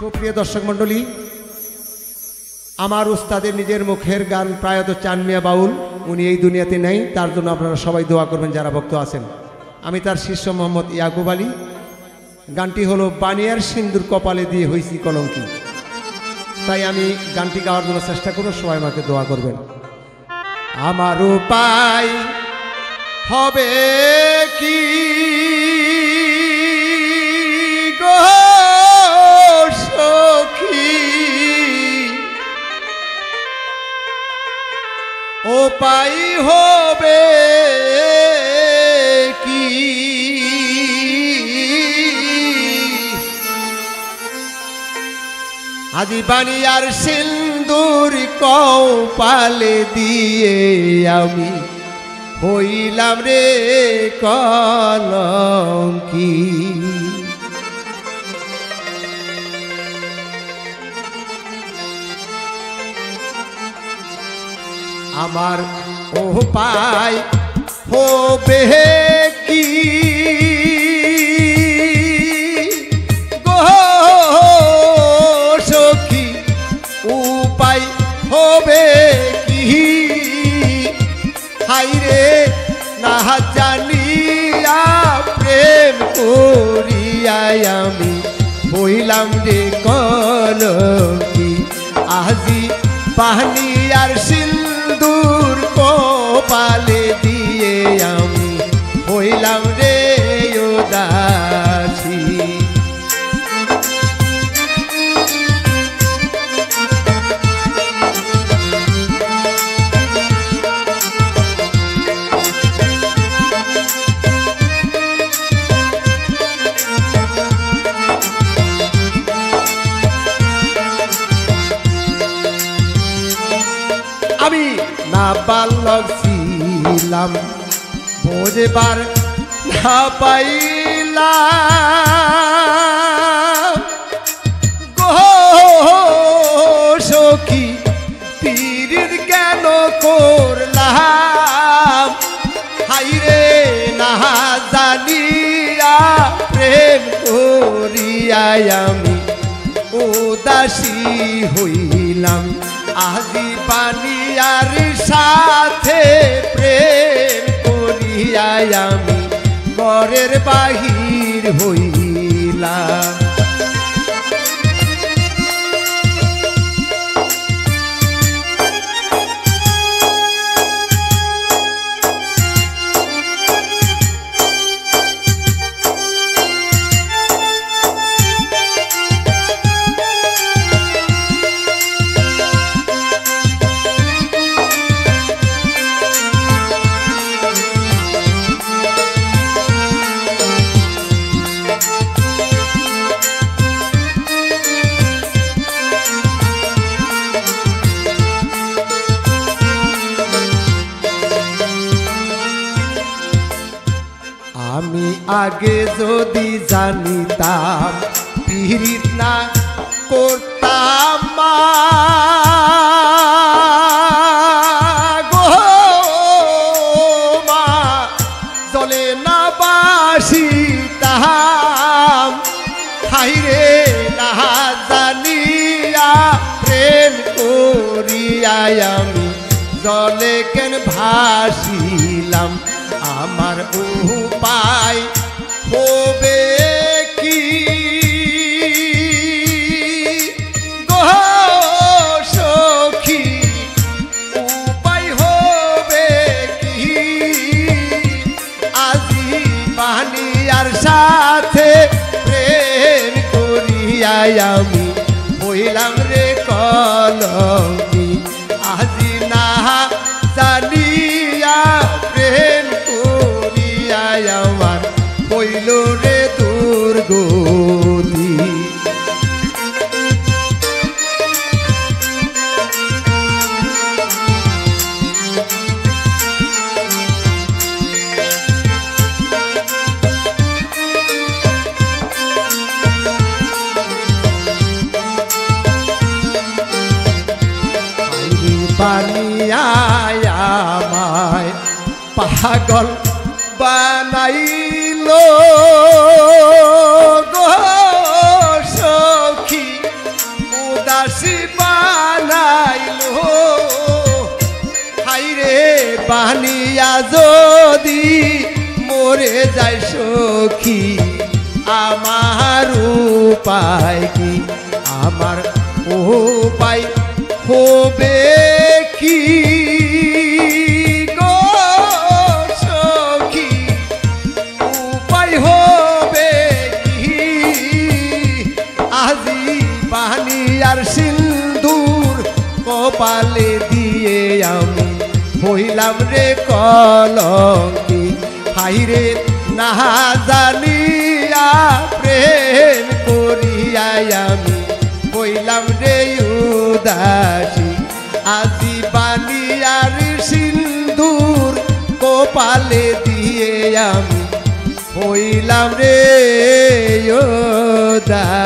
সুপ্রিয় দর্শক মণ্ডলী, আমার উস্তাদের নিজের মুখের গান প্রায়ত চান মিয়া বাউল, উনি এই দুনিয়াতে নেই, তার জন্য আপনারা সবাই দোয়া করবেন যারা ভক্ত আছেন। আমি তার শিষ্য মোহাম্মদ ইয়াকুব আলী। গানটি হলো বানিয়ার সিন্দুর কপালে দিয়ে হইছি কলঙ্কি। তাই আমি গানটি গাওয়ার জন্য চেষ্টা করব, সবাই আমাকে দোয়া করবেন। আমার উপায় হবে কি গো সখী, উপায় হবে কি আজি বানিয়ার সিন্দুর কপালে দিয়ে আমি হইলাম রে কলঙ্কি। আমার উপায় হবে কি গো সখী, উপায় হবে কি হাইরে না জানিয়া প্রেম করিয়াই আমি হইলাম রে কলঙ্কি। আজি বানিয়ার সিন্দুর কপালে দিয়ে আমি হইলাম রে উদাসী। আমি না বালক ছিলাম, বোঝবার না পাইলাম গো সখী, পীরের কেন করলাম হাইরে না জানিয়া প্রেম করিয়াই আমি উদাসী হইলাম। আজি বানিয়ার সাথে প্রেম করিয়াই আমি ঘরের বাহির হইলাম। আমি আগে যদি জানিতাম পীড়িত না করতাম গো মা, জলে না বাসিতাম হাইরে না জানিয়া প্রেম করিয়াই আমি জলে কেন ভাসিলাম। আমার উপায় হবে কি গো সখী, উপায় হবে কি আজি বানিয়ার সাথে প্রেম করিয়াই আমি হইলাম রে কলঙ্কি। আজি না জানিয়া প্রেম করিয়াই আমার হইল রে দুর্গতি। বানিয়ায় আমায় পাগল বানাইলো গো সখী, দাসী বানাইলো হাইরে বানিয়া যদি মরে যায় সখী আমার উপায় কি আমার উপায় হবে কি গো সখী উপায় হবে কি আজি বানিয়ার সিন্দুর কপালে দিয়ে আমি হইলাম রে কলঙ্কি হাইরে না জানিয়া প্রেম করিয়াই আমি হইলাম রে উদাসী আজি বানিয়ার সিন্দুর কপালে দিয়ে আমি হইলাম রে উদাসী।